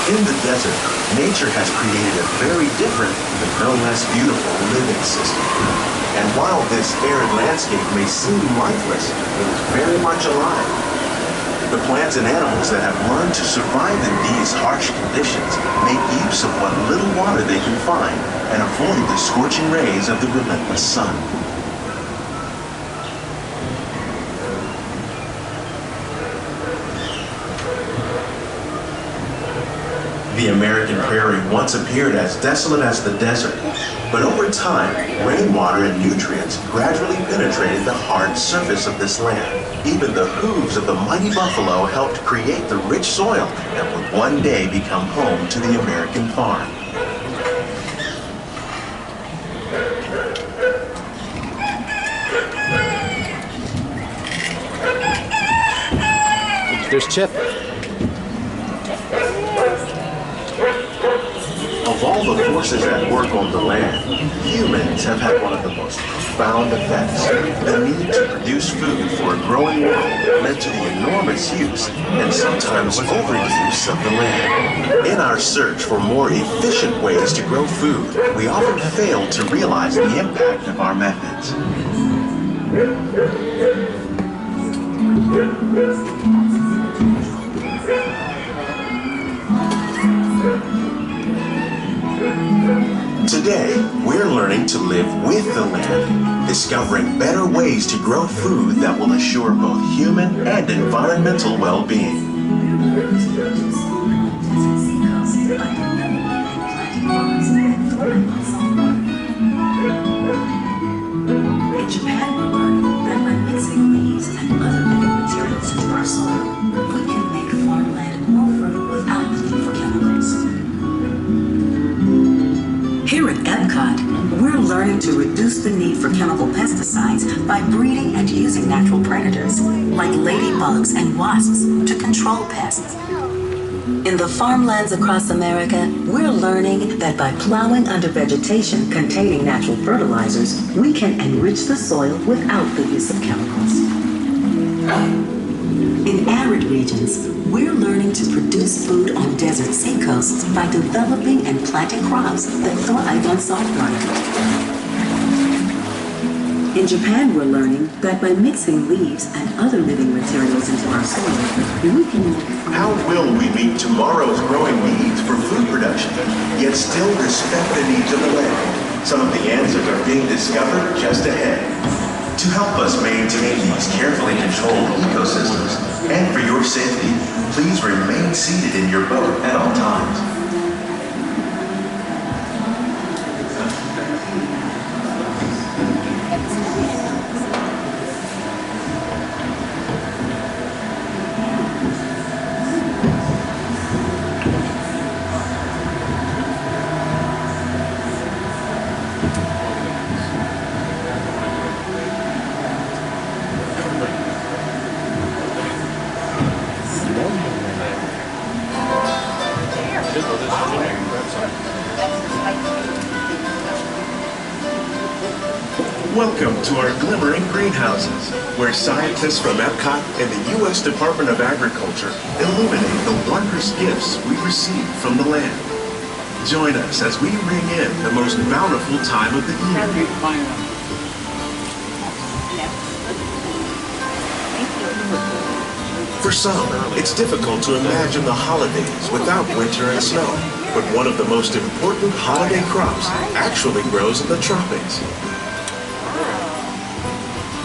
In the desert, nature has created a very different, but no less beautiful living system. And while this arid landscape may seem lifeless, it is very much alive. The plants and animals that have learned to survive in these harsh conditions make use of what little water they can find and avoid the scorching rays of the relentless sun. The American prairie once appeared as desolate as the desert, but over time, rainwater and nutrients gradually penetrated the hard surface of this land. Even the hooves of the mighty buffalo helped create the rich soil that would one day become home to the American farm. There's Chip. Of all the forces at work on the land, humans have had one of the most profound effects. The need to produce food for a growing world led to the enormous use and sometimes overuse of the land. In our search for more efficient ways to grow food, we often fail to realize the impact of our methods. Today, we're learning to live with the land, discovering better ways to grow food that will assure both human and environmental well-being. In Japan, we learned that by mixing leaves and other living materials into our soil, we can make farmland more fertile without the need for chemicals. Here at Epcot, we're learning to reduce the need for chemical pesticides by breeding and using natural predators, like ladybugs and wasps, to control pests. In the farmlands across America, we're learning that by plowing under vegetation containing natural fertilizers, we can enrich the soil without the use of chemicals. In arid regions, we're learning to produce food on desert seacoasts by developing and planting crops that thrive on salt water. In Japan, we're learning that by mixing leaves and other living materials into our soil, we can make... How will we meet tomorrow's growing needs for food production, yet still respect the needs of the land? Some of the answers are being discovered just ahead. To help us maintain these carefully controlled ecosystems, and for your safety, please remain seated in your boat at all times. Welcome to our glimmering greenhouses, where scientists from Epcot and the U.S. Department of Agriculture illuminate the wondrous gifts we receive from the land. Join us as we ring in the most bountiful time of the year. For some, it's difficult to imagine the holidays without winter and snow, but one of the most important holiday crops actually grows in the tropics.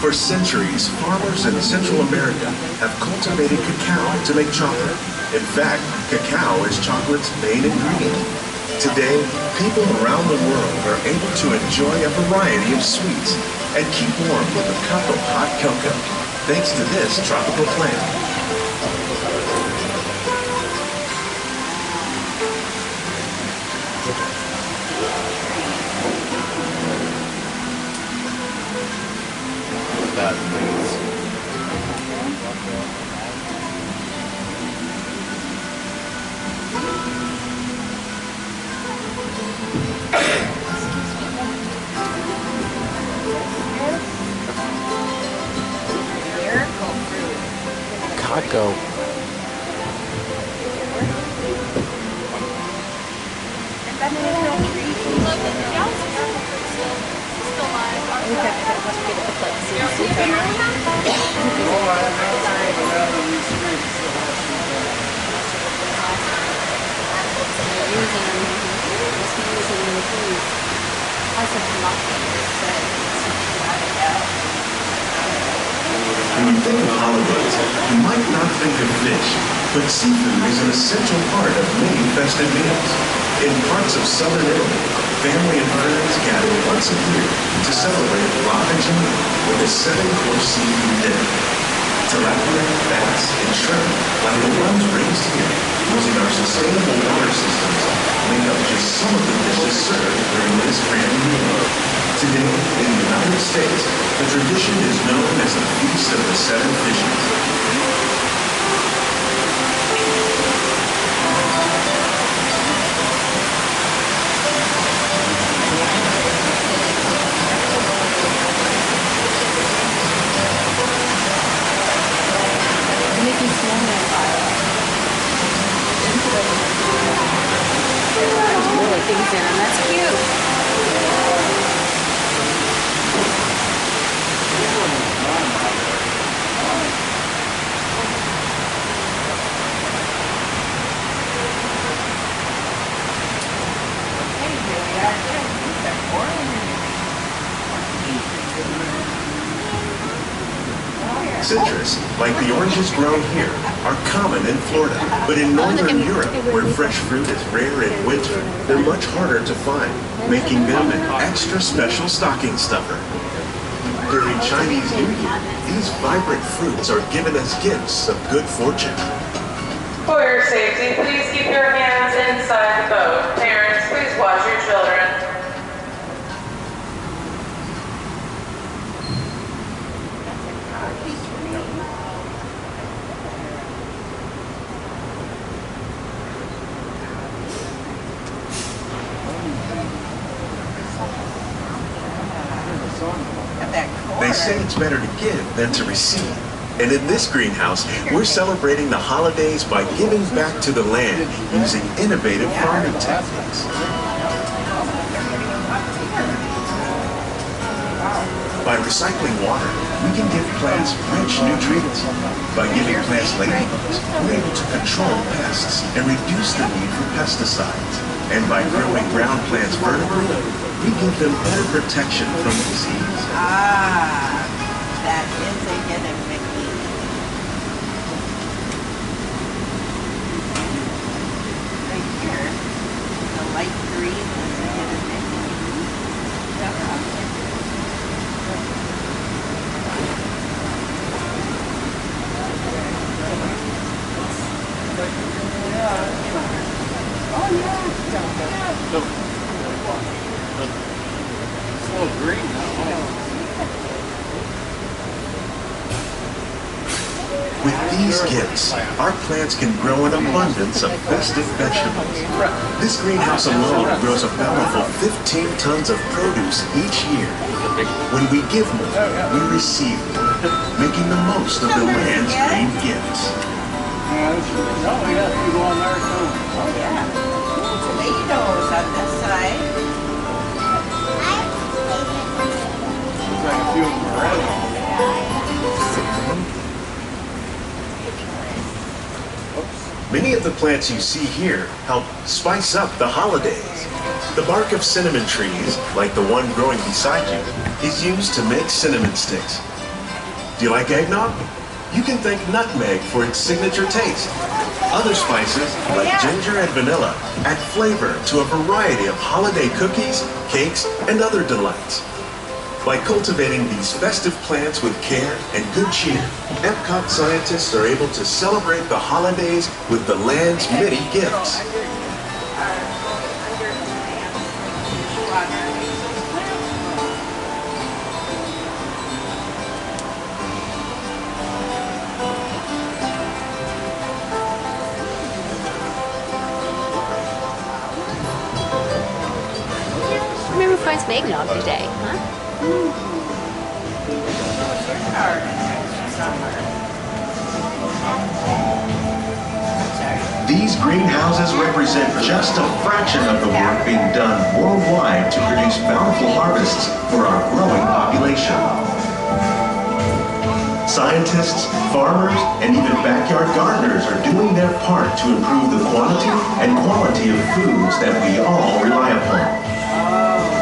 For centuries, farmers in Central America have cultivated cacao to make chocolate. In fact, cacao is chocolate's main ingredient. Today, people around the world are able to enjoy a variety of sweets and keep warm with a cup of hot cocoa, thanks to this tropical plant. Go. When you think of holidays, you might not think of fish, but seafood is an essential part of many festive meals. In parts of southern Italy, family and friends gather once a year to celebrate La Regina with a 7-course seafood dinner. Tilapia, bass, and shrimp, like the ones raised here, using our sustainable water systems, make up just some of the dishes served during this family meal. Today, in the United States, the tradition is known as the Feast of the Seven Fishes. Things in them. That's cute. Citrus, like the oranges grown here, are common in Florida, but in northern Europe, where fresh fruit is rare in winter, they're much harder to find, making them an extra special stocking stuffer. During Chinese New Year, these vibrant fruits are given as gifts of good fortune. For your safety, please keep your hands inside the boat. Parents, please watch your children. say it's better to give than to receive. And in this greenhouse, we're celebrating the holidays by giving back to the land using innovative farming techniques. By recycling water, we can give plants rich nutrients. By giving plants legumes, we're able to control pests and reduce the need for pesticides. And by growing ground plants vertically, we give them better protection from disease. Ah, that is a hidden Mickey. Right here, the light green is a hidden Mickey. With these gifts, our plants can grow an abundance of festive vegetables. This greenhouse alone grows a bountiful 15 tons of produce each year. When we give more, we receive more, making the most of the land's green gifts. Oh yeah. Tomatoes on this side. Many of the plants you see here help spice up the holidays. The bark of cinnamon trees, like the one growing beside you, is used to make cinnamon sticks. Do you like eggnog? You can thank nutmeg for its signature taste. Other spices, like ginger and vanilla, add flavor to a variety of holiday cookies, cakes, and other delights. By cultivating these festive plants with care and good cheer, Epcot scientists are able to celebrate the holidays with the land's many gifts. Remember Price eggnog today, huh? These greenhouses represent just a fraction of the work being done worldwide to produce bountiful harvests for our growing population. Scientists, farmers, and even backyard gardeners are doing their part to improve the quantity and quality of foods that we all rely upon.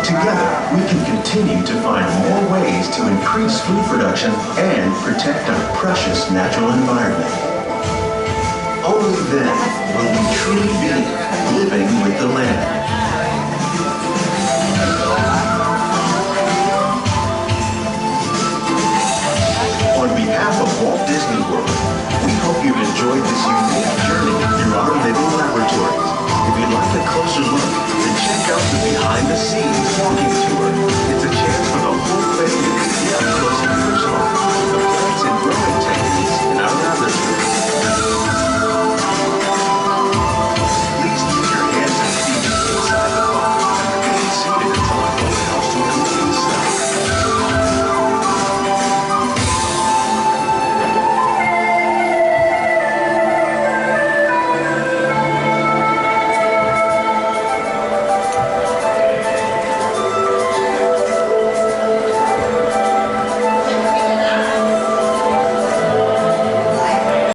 Together, we can continue to find more ways to increase food production and protect our precious natural environment. Only then will we truly be living with the land. On behalf of Walt Disney World, we hope you've enjoyed this unique journey through our living laboratories. If you'd like a closer look, then check out the behind the scenes